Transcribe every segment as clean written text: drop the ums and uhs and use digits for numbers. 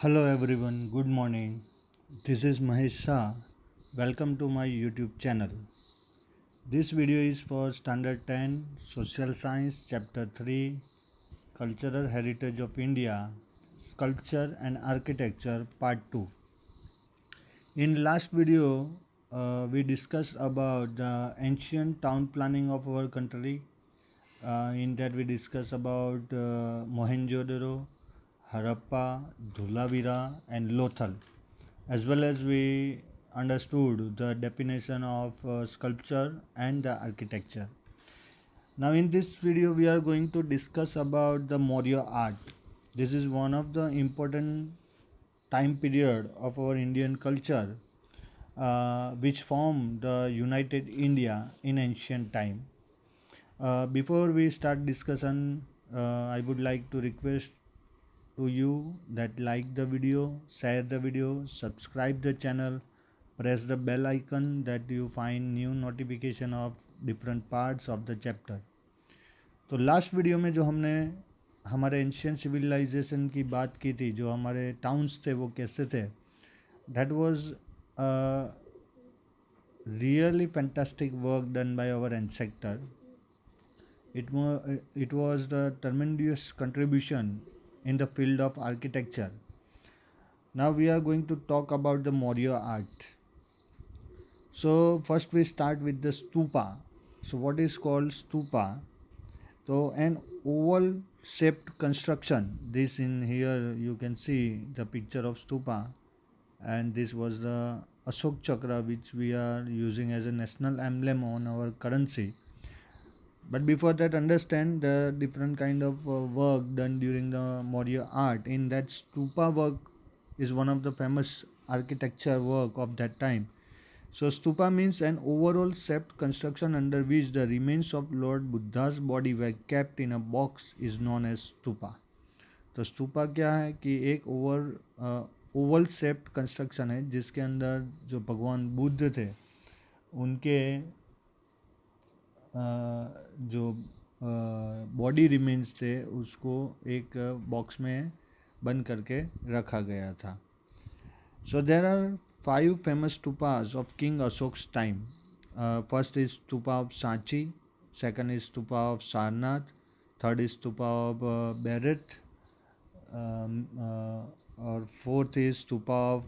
Hello everyone, good morning. This is Mahesh Shah. Welcome to my YouTube channel. This video is for Standard 10 Social Science Chapter 3 Cultural Heritage of India Sculpture and Architecture Part 2. In last video we discussed about the ancient town planning of our country. In that we discussed about Mohenjo-daro, Harappa, Dhulavira and Lothal, as well as we understood the definition of sculpture and the architecture. Now in this video we are going to discuss about the Maurya art. This is one of the important time period of our Indian culture which formed the United India in ancient time. Before we start discussion, I would like to request to you that like the video, share the video, subscribe the channel, press the bell icon that you find new notification of different parts of the chapter. तो last video में जो हमने हमारे ancient civilisation की बात की थी, जो हमारे टाउन्स थे वो कैसे थे, that was really fantastic work done by our ancestor. It was the tremendous contribution in the field of architecture. Now we are going to talk about the Maurya art. So first we start with the stupa. So what is called stupa? So an oval shaped construction. This in here you can see the picture of stupa, and this was the Ashok Chakra which we are using as a national emblem on our currency. But before that, understand the different kind of work done during the Maurya art. In that, stupa work is one of the famous architecture work of that time. So stupa means an overall shaped construction under which the remains of Lord Buddha's body were kept in a box is known as stupa. तो स्तूपा क्या है कि एक Oval shaped construction है जिसके अंदर जो भगवान बुद्ध थे उनके जो बॉडी रिमेन्स थे उसको एक बॉक्स में बंद करके रखा गया था. So there are 5 famous stupas of King Ashok's time. First is stupa of Sanchi, second is stupa of Sarnath, third is stupa of Bharat, or fourth is stupa of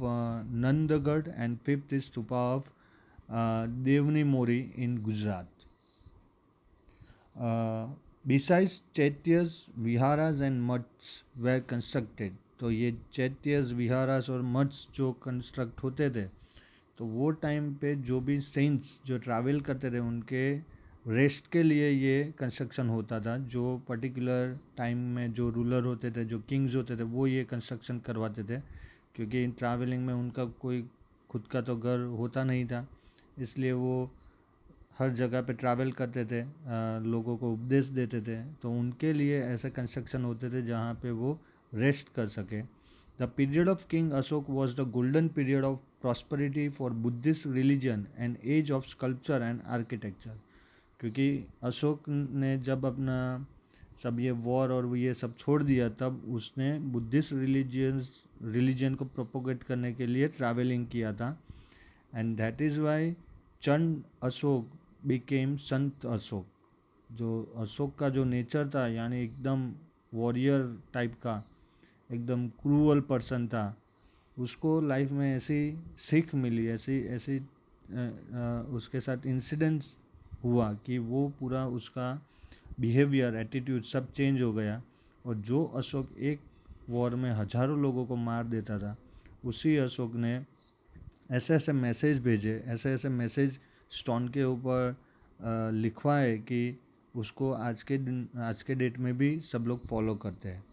Nandagad, and fifth is stupa of Devni Mori in Gujarat. Besides chaityas viharas and maths were constructed. तो ये चैत्यस विहारास और मठ्स जो construct होते थे तो वो time पे जो भी सेंट्स जो ट्रैवल करते थे उनके रेस्ट के लिए ये कंस्ट्रक्शन होता था. जो पर्टिकुलर टाइम में जो रूलर होते थे, जो किंग्स होते थे, वो ये कंस्ट्रक्शन करवाते थे क्योंकि इन ट्रैवलिंग में उनका कोई खुद का तो घर होता नहीं था, इसलिए वो हर जगह पे ट्रैवल करते थे, लोगों को उपदेश देते थे. तो उनके लिए ऐसे कंस्ट्रक्शन होते थे जहाँ पे वो रेस्ट कर सके. The period of king Ashok was the golden period of prosperity for Buddhist religion and age of sculpture and architecture. क्योंकि अशोक ने जब अपना सब ये वॉर और ये सब छोड़ दिया तब उसने बुद्धिस्ट रिलीजन को प्रोपोगेट करने के लिए ट्रैवलिंग किया था. And that is Y Chand Ashok became संत अशोक. जो अशोक का जो नेचर था यानी एकदम वॉरियर टाइप का, एकदम क्रूअल पर्सन था, उसको लाइफ में ऐसी सीख मिली, ऐसी ऐसी उसके साथ इंसिडेंट्स हुआ कि वो पूरा उसका बिहेवियर, एटीट्यूड सब चेंज हो गया. और जो अशोक एक वॉर में हज़ारों लोगों को मार देता था, उसी अशोक ने ऐसे ऐसे मैसेज भेजे, ऐसे ऐसे मैसेज स्टोन के ऊपर लिखवाए कि उसको आज के डेट में भी सब लोग फॉलो करते हैं.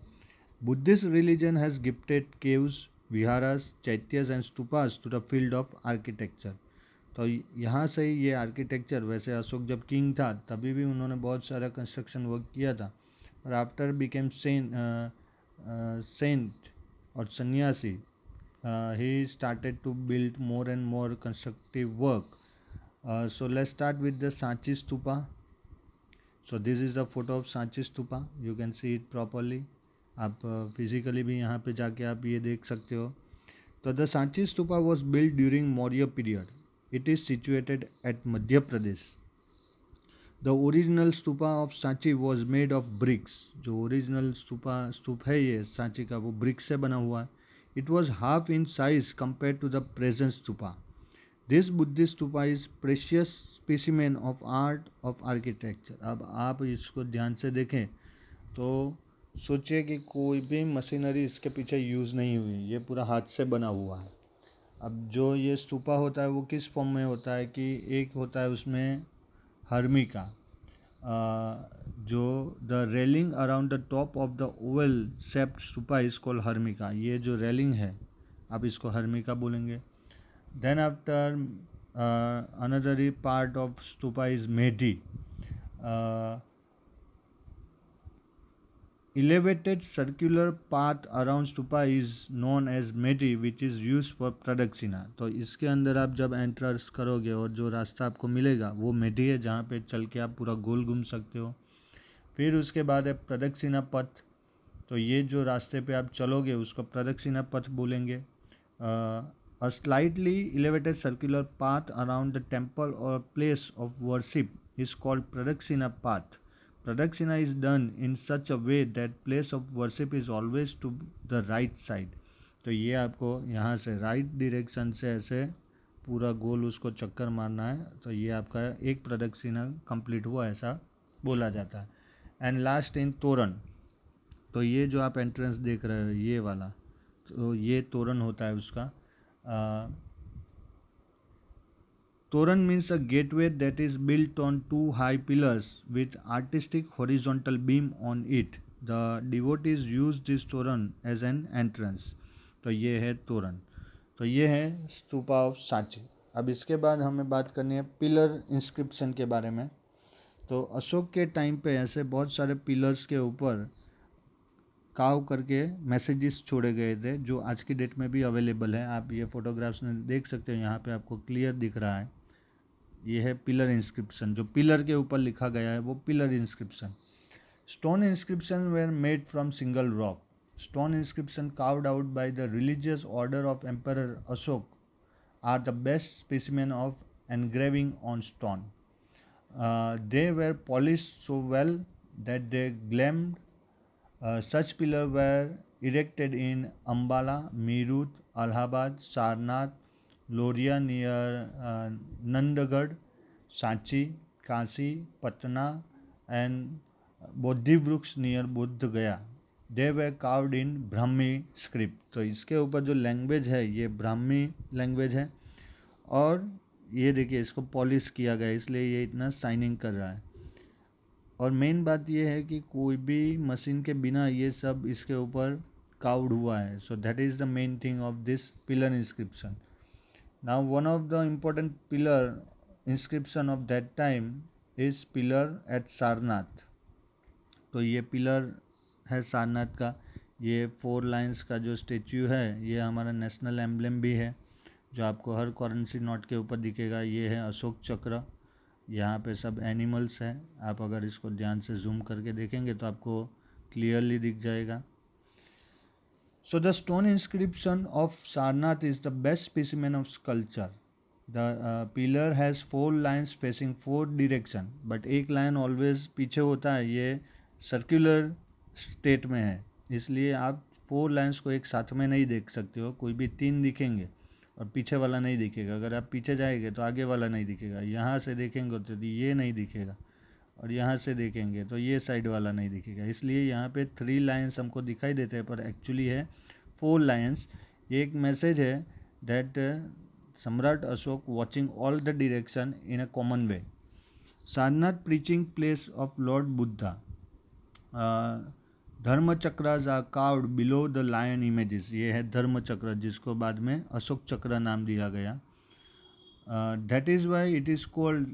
Buddhist religion has gifted caves, viharas, chaityas and stupas to the field of architecture. तो यहाँ से ही ये आर्किटेक्चर, वैसे अशोक जब किंग था तभी भी उन्होंने बहुत सारा कंस्ट्रक्शन वर्क किया था, और आफ्टर बिकेम सेंट और सन्यासी, he started to build more and more constructive work. So let's start with the Sanchi Stupa. So this is the photo of Sanchi Stupa. You can see it properly. आप physically भी यहाँ पे जाके आप ये देख सकते हो। तो the Sanchi stupa was build during Maurya period. It is situated at Madhya Pradesh. The original stupa of Sanchi was made of BRICS. जो ओरिजिनल स्तूप है ये सांची का, वो ब्रिक्स से बना हुआ है। It was half in size compare to the present stupa. This Buddhist stupa is precious specimen of art of architecture. अब आप इसको ध्यान से देखें तो सोचिए कि कोई भी मशीनरी इसके पीछे यूज़ नहीं हुई, ये पूरा हाथ से बना हुआ है। अब जो ये स्तूपा होता है वो किस फॉर्म में होता है कि एक होता है उसमें हर्मिका, जो the railing around the top of the oval shaped stupa is called harmika. ये जो रेलिंग है आप इसको हर्मिका बोलेंगे। Then after another part of stupa is medhi. Elevated circular path around stupa is known as medi which is used for प्रदक्षिणा। तो इसके अंदर आप जब एंटर्स करोगे और जो रास्ता आपको मिलेगा वो मेडी है, जहाँ पे चल के आप पूरा गोल घूम सकते हो। फिर उसके बाद है प्रदक्षिणा पथ। तो ये जो रास्ते पे आप चलोगे उसको प्रदक्षिणा पथ बोलेंगे। A slightly elevated circular path around the temple or place of worship is called Pradakshina path. Pradakshina is done in such a way that place of worship is always to the right side. तो ये आपको यहाँ से right direction से ऐसे पूरा गोल उसको चक्कर मारना है। तो ये आपका एक प्रदक्षिणा कंप्लीट हुआ ऐसा बोला जाता है। एंड लास्ट इन तोरण। तो ये जो आप एंट्रेंस देख रहे हो ये वाला, तो ये तोरण होता है उसका। Toran means a gateway that is built on two high pillars with artistic horizontal beam on it. The devotees use this toran as an entrance. तो ये है तोरण। तो ये है स्तूपा ऑफ सांची। अब इसके बाद हमें बात करनी है पिलर इंस्क्रिप्शन के बारे में। तो अशोक के टाइम पे ऐसे बहुत सारे पिलर्स के ऊपर काव करके मैसेजेस छोड़े गए थे जो आज की डेट में भी अवेलेबल है। आप ये फोटोग्राफ्स में देख सकते हो, यहाँ पे आपको क्लियर दिख रहा है। ये है पिलर इंस्क्रिप्शन, जो पिलर के ऊपर लिखा गया है वो pillar inscription. Stone inscription were made from single rock. Stone inscription carved out by the religious order of Emperor Ashok are the best specimen of engraving on stone. They were polished so well that they gleamed. Such pillars were erected in Ambala, Meerut, Allahabad, Sarnath, Loria near Nandagad, Sanchi, Kashi, Patna, and Bodhivruks near Bodh Gaya. They were carved in Brahmi script. तो इसके ऊपर जो language है ये Brahmi language है, और ये देखिए इसको पॉलिश किया गया इसलिए ये इतना शाइनिंग कर रहा है। और मेन बात ये है कि कोई भी मशीन के बिना ये सब इसके ऊपर काउड हुआ है। So that is the main thing of this pillar inscription. Now one of the important pillar inscription of that time is pillar at Sarnath. तो ये पिलर है सारनाथ का। ये 4 लाइन्स का जो स्टेच्यू है ये हमारा नेशनल एम्बलम भी है, जो आपको हर करेंसी नोट के ऊपर दिखेगा। ये है अशोक चक्र। यहाँ पे सब एनिमल्स हैं, आप अगर इसको ध्यान से जूम करके देखेंगे तो आपको क्लियरली दिख जाएगा। So the stone inscription of Sarnath is the best specimen of sculpture. The pillar has 4 lines facing 4 direction, but एक लाइन ऑलवेज पीछे होता है। ये सर्कुलर स्टेट में है, इसलिए आप 4 लाइन्स को एक साथ में नहीं देख सकते हो। कोई भी 3 दिखेंगे और पीछे वाला नहीं दिखेगा। अगर आप पीछे जाएंगे तो आगे वाला नहीं दिखेगा, यहाँ से देखेंगे तो ये नहीं दिखेगा, और यहाँ से देखेंगे तो ये साइड वाला नहीं दिखेगा। इसलिए यहाँ पे 3 लाइन्स हमको दिखाई देते हैं पर एक्चुअली है 4 लाइन्स। ये एक मैसेज है that Samrat Ashoka watching all the direction in a common way. Sarnath preaching place of lord Buddha. Dharma chakras are carved below the lion images. ये है धर्म चक्र जिसको बाद में अशोक चक्र नाम दिया गया। That is why it is called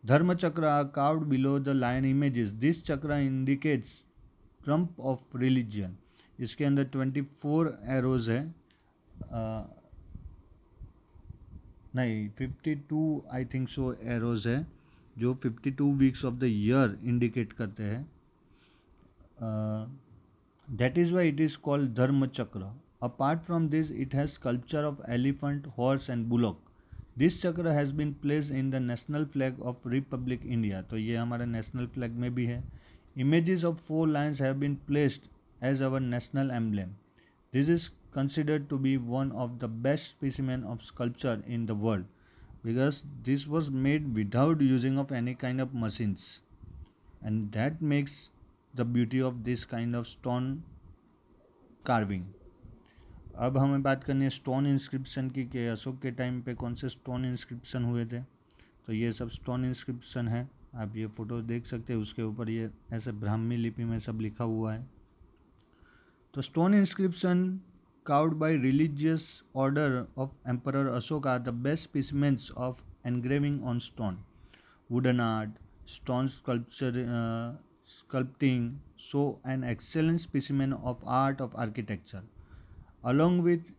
Dharma Chakra are carved below the lion images. This chakra indicates triumph of religion. इसके अंदर 24 एरोज है, नहीं 52 आई थिंक सो एरोज है, जो 52 weeks of the year indicate करते हैं। Uh, that is why it is called Dharma Chakra. Apart from this, it has sculpture of elephant, horse, and bullock. This chakra has been placed in the national flag of Republic India. तो ये हमारे national flag में भी है. Images of 4 lions have been placed as our national emblem. This is considered to be one of the best specimen of sculpture in the world because this was made without using of any kind of machines, and that makes the beauty of this kind of stone carving. अब हमें बात करनी है stone inscription की कि अशोक के time पे कौन से स्टोन इंस्क्रिप्शन हुए थे. तो ये सब स्टोन इंस्क्रिप्शन है, आप ये फ़ोटो देख सकते हैं. उसके ऊपर ये ऐसे ब्राह्मी लिपि में सब लिखा हुआ है. तो stone inscription carved by religious order of Emperor Ashoka are the best specimens of engraving on stone. Wooden art, stone sculpture, sculpting show an excellent specimen of art of architecture. Along with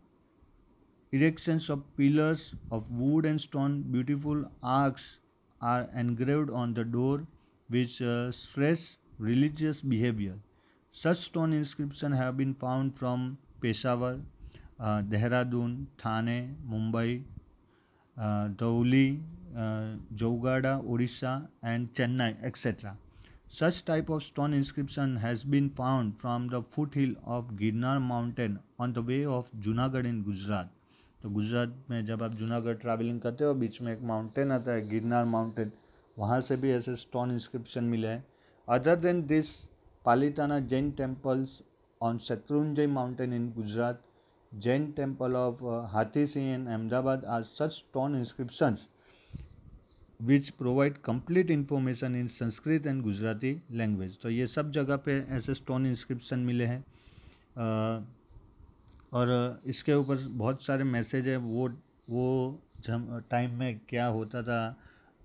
erections of pillars of wood and stone, beautiful arcs are engraved on the door, which stress religious behavior. Such stone inscriptions have been found from Peshawar, Dehradun, Thane, Mumbai, Dhauli, Jaugada, Odisha, and Chennai, etc. Such type of stone inscription has been found from the foothill of Girnar mountain on the way of Junagadh in Gujarat. तो गुजरात में जब आप Junagadh travelling करते हो बीच में एक mountain आता है गिरनार माउंटेन, वहाँ से भी ऐसे स्टोन इंस्क्रिप्शन मिले हैं. Other than this Palitana Jain temples on Shatrunjay mountain in Gujarat, Jain temple of Hathi Singh in Ahmedabad are such stone inscriptions which provide complete information in Sanskrit and Gujarati language. तो ये सब जगह पे ऐसे stone inscription मिले हैं. और इसके ऊपर बहुत सारे मैसेज है. वो टाइम में क्या होता था,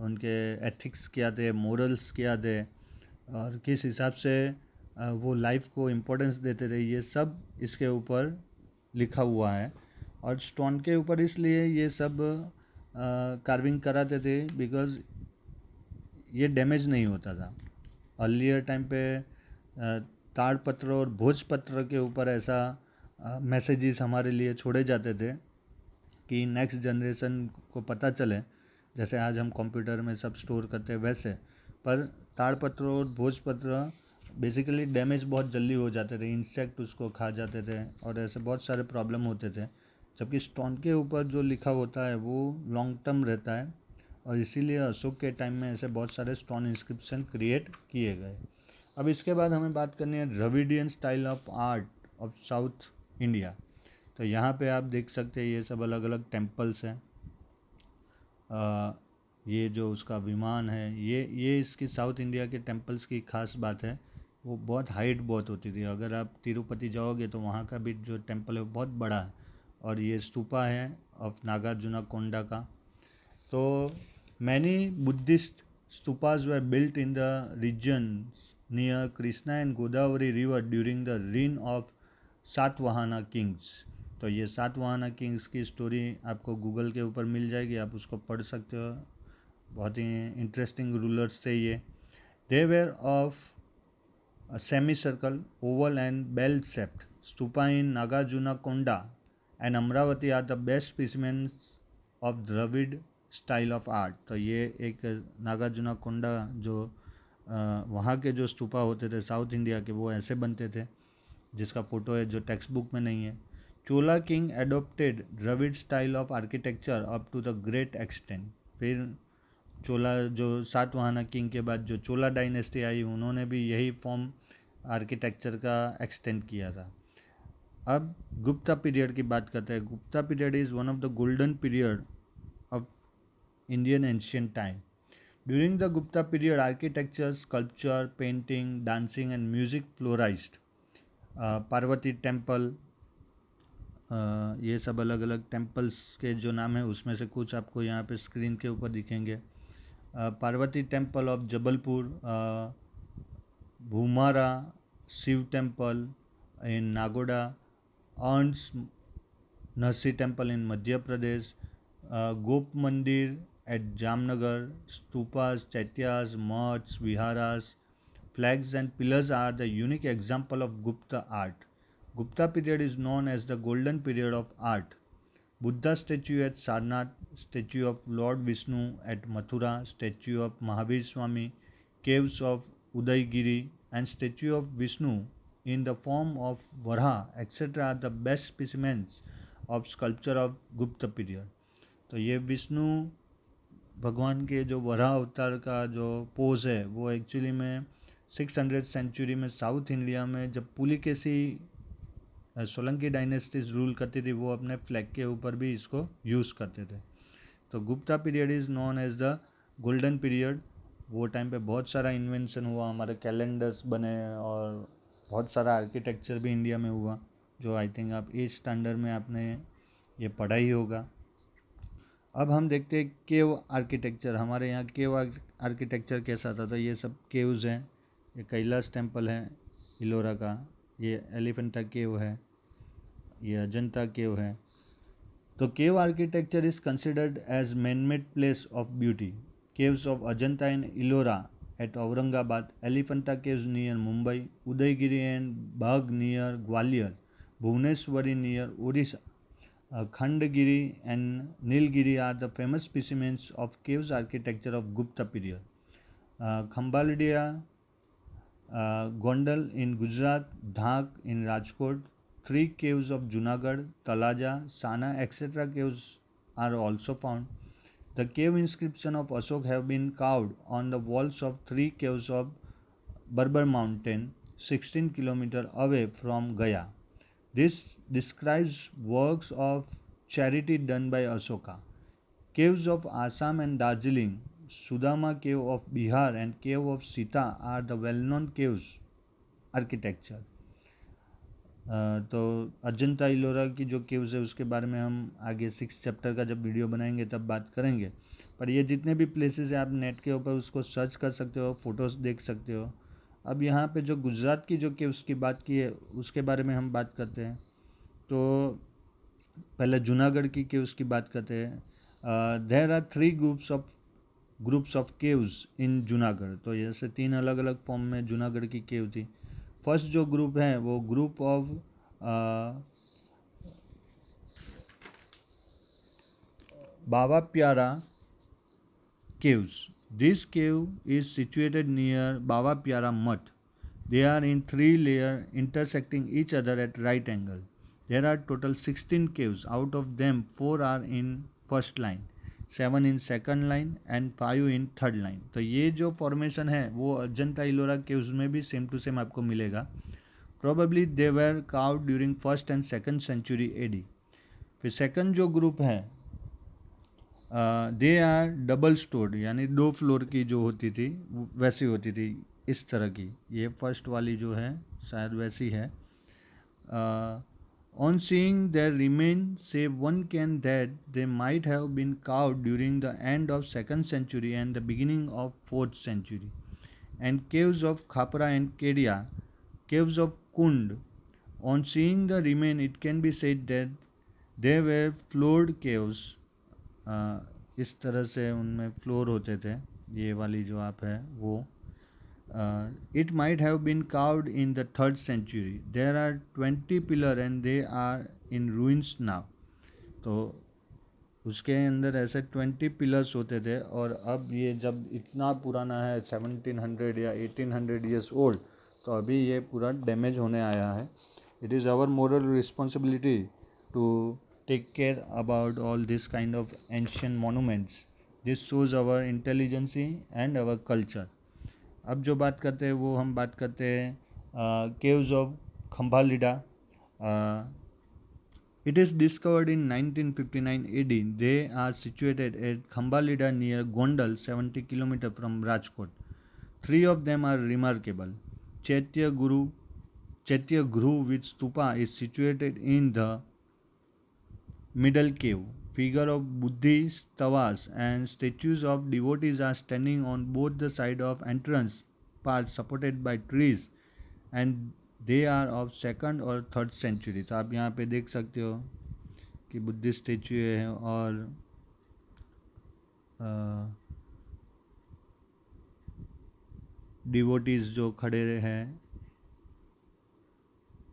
उनके एथिक्स क्या थे, मोरल्स क्या थे, और किस हिसाब से वो लाइफ को इम्पोर्टेंस देते थे, ये सब इसके ऊपर लिखा हुआ है. और स्टोन के ऊपर इसलिए ये सब कार्विंग कराते थे बिकॉज ये डैमेज नहीं होता था. अर्लियर टाइम पे ताड़पत्र और भोजपत्र के ऊपर ऐसा मैसेजेस हमारे लिए छोड़े जाते थे कि नेक्स्ट जनरेशन को पता चले, जैसे आज हम कंप्यूटर में सब स्टोर करते हैं वैसे. पर ताड़पत्र और भोजपत्र बेसिकली डैमेज बहुत जल्दी हो जाते थे, इंसेक्ट उसको खा जाते थे और ऐसे बहुत सारे प्रॉब्लम होते थे. जबकि स्टोन के ऊपर जो लिखा होता है वो लॉन्ग टर्म रहता है, और इसीलिए अशोक के टाइम में ऐसे बहुत सारे स्टोन इंस्क्रिप्शन क्रिएट किए गए. अब इसके बाद हमें बात करनी है Dravidian style of art of south India. तो यहाँ पे आप देख सकते हैं ये सब अलग अलग टेम्पल्स हैं. ये जो उसका विमान है, ये इसकी साउथ इंडिया के टेम्पल्स की खास बात है. वो बहुत हाइट बहुत होती थी. अगर आप तिरुपति जाओगे तो वहाँ का भी जो टेम्पल है वो बहुत बड़ा है. और ये स्तूपा है ऑफ नागार्जुना कोंडा का. तो many Buddhist stupas were built in the region near Krishna and Godavari river during the reign of Satavahana kings. तो ये सातवाहना किंग्स की स्टोरी आपको गूगल के ऊपर मिल जाएगी, आप उसको पढ़ सकते हो. बहुत ही इंटरेस्टिंग रूलर्स थे ये. They were of semi circle, oval and bell shaped. Stupa in Nagarjunakonda and Amaravati are the best specimens of Dravid style of art. तो ये एक नागार्जुना कोंडा जो वहाँ के जो स्तूपा होते थे साउथ इंडिया के, वो ऐसे बनते थे, जिसका फ़ोटो है जो टेक्स्ट बुक में नहीं है. Chola king adopted Dravida style of architecture up to the great extent. फिर चोला जो सातवाहना किंग के बाद जो चोला डायनेस्टी आई, उन्होंने भी यही फॉर्म आर्किटेक्चर का एक्सटेंड किया था. अब गुप्ता पीरियड की बात करते हैं. Gupta period is one of the golden period of Indian ancient time. During the Gupta period architecture, sculpture, painting, dancing and music flourished. Parvati temple, ये सब अलग अलग टेम्पल्स के जो नाम है उसमें से कुछ आपको यहाँ पे स्क्रीन के ऊपर दिखेंगे. Parvati temple of Jabalpur, Bhumara Shiva temple in Nagoda, अर्न्स Narsi temple in Madhya Pradesh, Gop mandir at Jamnagar, stupas, chaityas, maths, viharas, flags and pillars are the unique example of Gupta art. Gupta period is known as the golden period of art. Buddha statue at Sarnath, statue of Lord Vishnu at Mathura, statue of Mahavir Swami, caves of Udaygiri, and statue of Vishnu in the form of Varaha, etc. are the best specimens of sculpture of Gupta period. तो ये विष्णु भगवान के जो वराह अवतार का जो pose है वो एक्चुअली में 600 सेंचुरी में साउथ इंडिया में जब पुलिकेशी सोलंकी डायनेस्टीज रूल करती थी वो अपने फ्लैग के ऊपर भी इसको यूज़ करते थे. तो Gupta period is known as the golden period. वो टाइम पे बहुत सारा इन्वेंशन हुआ, हमारे कैलेंडर्स बने और बहुत सारा आर्किटेक्चर भी इंडिया में हुआ जो आई थिंक आप 8th स्टैंडर्ड में आपने ये पढ़ा ही होगा. अब हम देखते हैं केव आर्किटेक्चर. हमारे यहाँ केव आर्किटेक्चर कैसा था. तो ये सब केव्स हैं. ये कैलाश टेम्पल है इलोरा का, ये एलिफेंटा केव है, ये अजंता केव है. तो cave architecture is considered as man made place of beauty. Caves of Ajanta and Ellora at Aurangabad, Elephanta caves near Mumbai, Udayagiri and Bagh near Gwalior, Bhuvaneshwari near Odisha, Khandagiri and Nilgiri are the famous specimens of caves architecture of Gupta period. Khambalidia, Gondal in Gujarat, Dhak in Rajkot, 3 caves of Junagadh, Talaja, Sana, etc. caves are also found. The cave inscription of Ashok have been carved on the walls of 3 caves of Barbar Mountain, 16 km away from Gaya. This describes works of charity done by Ashoka. Caves of Assam and Darjeeling, Sudama cave of Bihar and cave of Sita are the well-known caves architecture. तो अजंता इलोरा की जो caves है उसके बारे में हम आगे 6th chapter का जब वीडियो बनाएंगे तब बात करेंगे. पर ये जितने भी प्लेसेस हैं आप नेट के ऊपर उसको सर्च कर सकते हो, फोटोज़ देख सकते हो. अब यहाँ पे जो गुजरात की जो केव्स की बात की है उसके बारे में हम बात करते हैं. तो पहले जूनागढ़ की केव्स की बात करते हैं. There are 3 groups of caves in Junagadh. तो जैसे 3 अलग अलग फॉर्म में जूनागढ़ की केव थी. फर्स्ट जो ग्रुप है वो ग्रुप ऑफ बाबा प्यारा caves. This cave is situated near Baba Pyara Mutt. They are in 3 layers intersecting each other at right angle. There are total 16 caves. Out of them 4 are in first line, 7 in second line and 5 in third line. तो ये जो formation है वो Ajanta Ellora caves में भी same to same आपको मिलेगा. Probably they were carved during 1st and 2nd century AD. फिर सेकंड जो ग्रुप है दे आर डबल स्टोर्ड, यानी 2 फ्लोर की जो होती थी वैसी होती थी इस तरह की. ये फर्स्ट वाली जो है शायद वैसी है. On seeing their remains one can that they might have been carved during the end of 2nd century and the beginning of 4th century. And caves of Khapra and Kedia, caves of Kund. On seeing the remain it can be said that they were floored caves. इस तरह से उनमें floor होते थे. ये वाली जो आप है वो it might have been carved in the 3rd century. There are 20 pillar and they are in ruins now. तो उसके अंदर ऐसे 20 पिलर्स होते थे और अब ये जब इतना पुराना है 1700 या 1800 ईयर्स ओल्ड, तो अभी ये पूरा डैमेज होने आया है. It is our moral responsibility to take care about all this kind of ancient monuments. This shows our intelligence and our culture. अब जो बात करते हैं वो हम बात करते हैं caves of Khambhalida. It is discovered in 1959 AD. They are situated at Khambhalida near Gondal, 70 km from Rajkot. 3 of them are remarkable. Chaitya Guru with stupa is situated in the middle cave. Figure of Buddhist tawas and statues of devotees are standing on both the side of entrance part supported by trees and they are of 2nd or 3rd century. तो आप यहाँ पे देख सकते हो कि Buddhist statue है और डिवोटीज जो खड़े हैं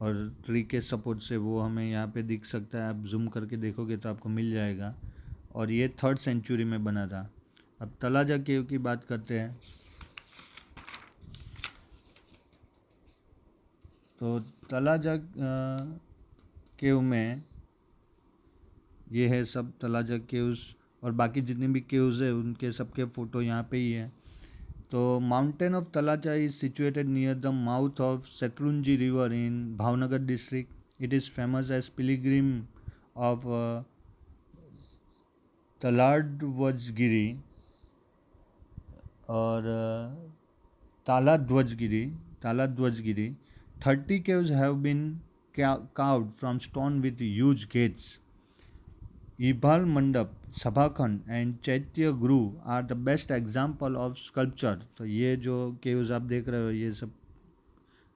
और ट्री के सपोर्ट से, वो हमें यहाँ पे दिख सकता है। आप जूम करके देखोगे तो आपको मिल जाएगा। और ये 3rd सेंचुरी में बना था। अब तलाजा केव की बात करते हैं। तो तलाजा केव में ये है सब तलाजा केव्स, और बाकी जितने भी केव्स है उनके सबके फ़ोटो यहाँ पे ही है। तो mountain of Talaja is situated near the mouth of Shatrunji river in Bhavnagar district. It is famous as pilgrim of Taladhwajgiri और Taladhwajgiri. 30 caves have been carved from stone with huge gates. Ibal Mandap, Sabhakhand and Chaitya Guru are the best example of sculpture. तो ये जो caves आप देख रहे हो ये सब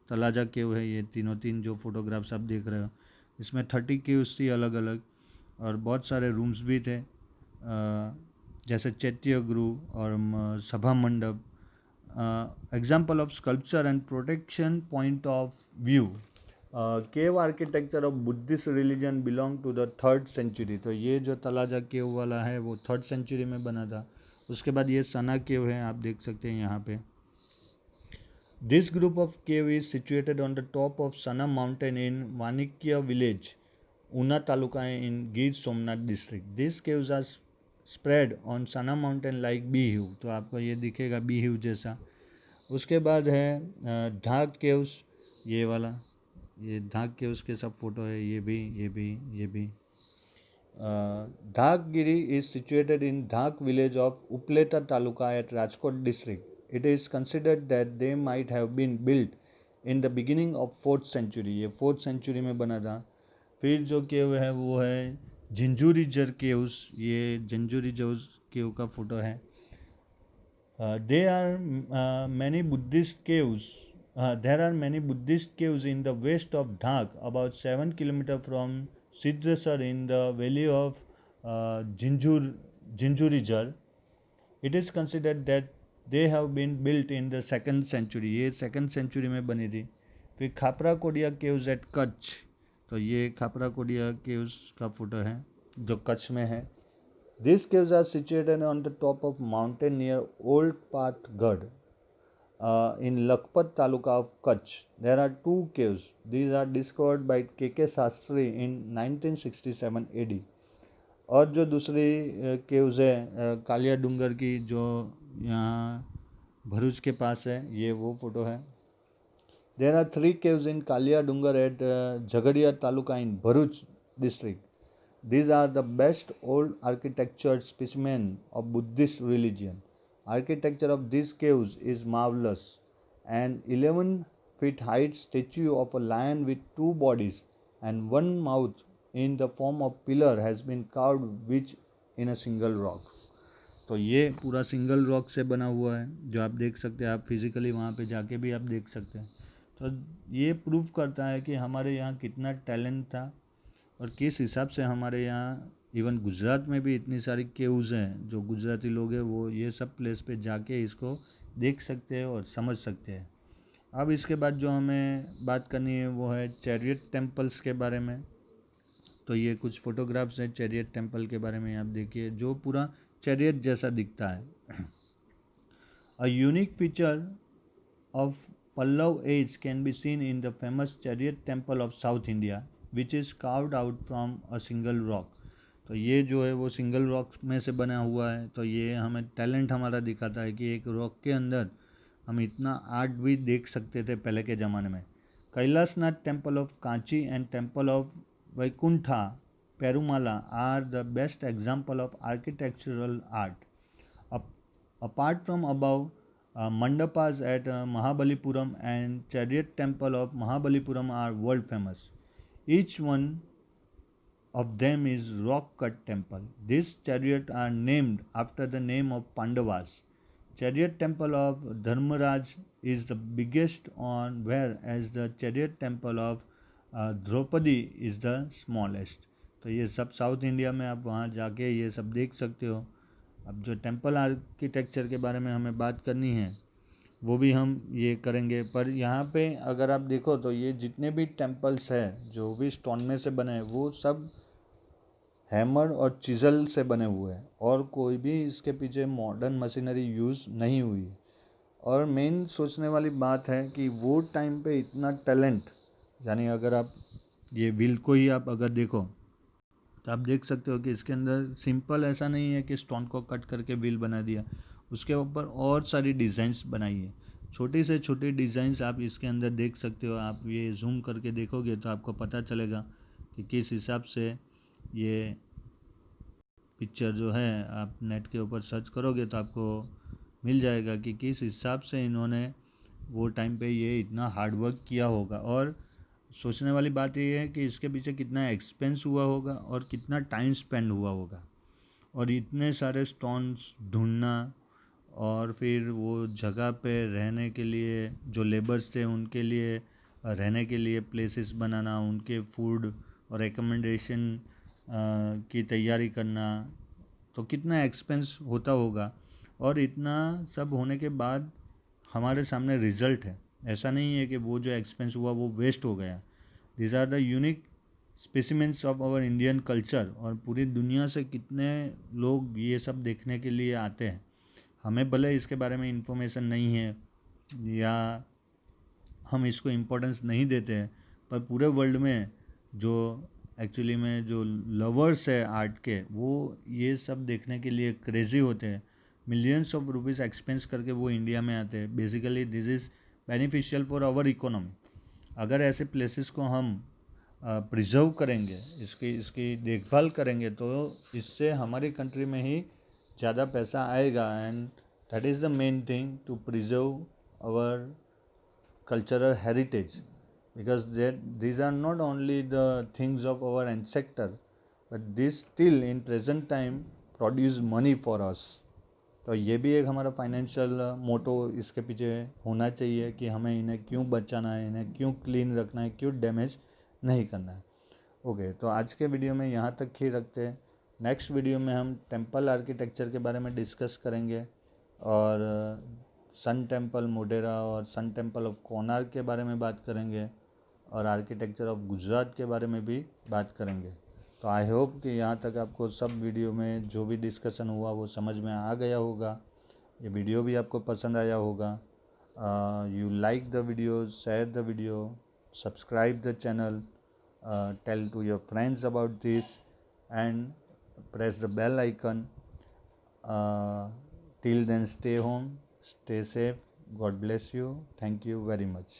तलाजा केव है। ये तीन जो फोटोग्राफ्स आप देख रहे हो, इसमें 30 केव्स थी अलग अलग, और बहुत सारे रूम्स भी थे, जैसे चैत्य गुरु और सभा मंडप। Example of sculpture and protection point of view. Cave architecture of Buddhist religion belong to the 3rd century. तो ये जो तलाजा केव वाला है वो 3rd सेंचुरी में बना था। उसके बाद ये सना केव है, आप देख सकते हैं यहाँ पे। This group of cave is situated on the top of Sana mountain in Vanikya village, Una Taluka in Gir Somnath district. These caves are spread on Sana mountain like beehive. तो आपको ये दिखेगा beehive जैसा। उसके बाद है ढाक caves, ये वाला, ये ढाक केव्स के सब फोटो है। ये भी Dhakgiri is situated in Dhak village of Upleta Taluka at Rajkot district. It is considered that they might have been built in the beginning of 4th century. ये 4th century में बना था। फिर जो केव है वो है झिंझुरी जर केव्स। ये झिंझुरी जर केव का फोटो है। There are many Buddhist caves. There are many Buddhist caves in the west of Dhak, about 7 kilometers from Siddhesar in the valley of Jinjurijar. It is considered that they have been built in the 2nd century. ये 2nd century में बनी थी। फिर Khapra Kodia caves eight Kutch. तो ये Khapra Kodia caves का photo है जो कच्छ में है। These caves are situated on the top of mountain near Old Pathgad in Lakhpat Taluka of Kutch. There are 2 caves. These are discovered by K.K. Sastry in 1967 AD. और जो दूसरी केव्स है कालिया डूंगर की, जो यहाँ भरूच के पास है, ये वो फोटो है। There are 3 caves in Kalia Dungar at Jhagadia Taluka in Bharuch district. These are the best old architectured specimen of Buddhist religion. Architecture of these caves is marvelous. An 11-feet height statue of a lion with 2 bodies and 1 mouth in the form of pillar has been carved which in a single rock. तो ये पूरा single rock से बना हुआ है, जो आप देख सकते हैं। आप फिजिकली वहाँ पे जाके भी आप देख सकते हैं। तो ये प्रूव करता है कि हमारे यहाँ कितना टैलेंट था और किस हिसाब से हमारे यहाँ इवन गुजरात में भी इतनी सारी केव्स हैं। जो गुजराती लोग हैं वो ये सब प्लेस पे जाके इसको देख सकते हैं और समझ सकते हैं। अब इसके बाद जो हमें बात करनी है वो है चैरियट टेम्पल्स के बारे में। तो ये कुछ फोटोग्राफ्स हैं चैरियट टेम्पल के बारे में। आप देखिए, जो पूरा चैरियट जैसा दिखता है। A unique feature of Pallav age can be seen in the famous chariot temple of South India, which is carved out from a single rock. तो ये जो है वो सिंगल रॉक में से बना हुआ है। तो ये हमें टैलेंट हमारा दिखाता है कि एक रॉक के अंदर हम इतना आर्ट भी देख सकते थे पहले के ज़माने में। Kailashnath temple of Kanchi and temple of Vaikuntha Perumala are the best example of architectural art. Apart from above, mandapas at Mahabalipuram and chariot temple of Mahabalipuram are world famous. Each one of them is rock cut temple. These chariot are named after the name of Pandavas. Chariot temple of Dharmaraj is the biggest on, whereas the chariot temple of Draupadi is the smallest. तो ये सब south India में आप वहाँ जाके ये सब देख सकते हो। अब जो टेम्पल आर्किटेक्चर के बारे में हमें बात करनी है वो भी हम ये करेंगे। पर यहाँ पे अगर आप देखो तो ये जितने भी टेम्पल्स है जो भी स्टोन में से बने हैं वो सब हैमर और चिज़ल से बने हुए हैं और कोई भी इसके पीछे मॉडर्न मशीनरी यूज़ नहीं हुई है। और मेन सोचने वाली बात है कि वो टाइम पे इतना टैलेंट, यानी अगर आप ये व्हील को ही आप अगर देखो तो आप देख सकते हो कि इसके अंदर सिंपल ऐसा नहीं है कि स्टोन को कट करके व्हील बना दिया, उसके ऊपर और सारी डिज़ाइंस बनाई है। छोटी से छोटी डिज़ाइंस आप इसके अंदर देख सकते हो। आप ये जूम करके देखोगे तो आपको पता चलेगा कि किस हिसाब से ये पिक्चर जो है आप नेट के ऊपर सर्च करोगे तो आपको मिल जाएगा कि किस हिसाब से इन्होंने वो टाइम पे ये इतना हार्ड वर्क किया होगा। और सोचने वाली बात ये है कि इसके पीछे कितना एक्सपेंस हुआ होगा और कितना टाइम स्पेंड हुआ होगा और इतने सारे स्टोन्स ढूंढना और फिर वो जगह पे रहने के लिए जो लेबर्स थे उनके लिए रहने के लिए प्लेसेस बनाना, उनके फूड और एकोमोडेशन की तैयारी करना, तो कितना एक्सपेंस होता होगा। और इतना सब होने के बाद हमारे सामने रिजल्ट है। ऐसा नहीं है कि वो जो एक्सपेंस हुआ वो वेस्ट हो गया। These are the unique specimens of our Indian culture. और पूरी दुनिया से कितने लोग ये सब देखने के लिए आते हैं। हमें भले इसके बारे में इंफॉर्मेशन नहीं है या हम इसको इम्पोर्टेंस नहीं देते हैं, पर पूरे वर्ल्ड में जो एक्चुअली में जो लवर्स है आर्ट के, वो ये सब देखने के लिए क्रेज़ी होते हैं। मिलियंस ऑफ रुपीज़ एक्सपेंस करके वो इंडिया में आते हैं। Basically this is beneficial for our economy. अगर ऐसे प्लेसेस को हम प्रिजर्व करेंगे, इसकी इसकी देखभाल करेंगे, तो इससे हमारी कंट्री में ही ज़्यादा पैसा आएगा। And that is the main thing to preserve our cultural heritage, because these are not only the things of our ancestor, but this still in present time produce money for us. तो ये भी एक हमारा financial मोटो इसके पीछे होना चाहिए कि हमें इन्हें क्यों बचाना है, इन्हें क्यों क्लीन रखना है, क्यों डैमेज नहीं करना है। ओके, तो आज के वीडियो में यहाँ तक ही रखते हैं। नेक्स्ट वीडियो में हम टेम्पल आर्किटेक्चर के बारे में डिस्कस करेंगे और सन टेम्पल मोढेरा और सन टेम्पल ऑफ कोणार्क के बारे में बात करेंगे और आर्किटेक्चर ऑफ गुजरात के बारे में भी बात करेंगे। तो आई होप कि यहाँ तक आपको सब वीडियो में जो भी डिस्कशन हुआ वो समझ में आ गया होगा। ये वीडियो भी आपको पसंद आया होगा। You like the video, share the video, subscribe the channel, tell to your friends about this, and press the bell icon. Till then, stay home, stay safe. God bless you. Thank you very much.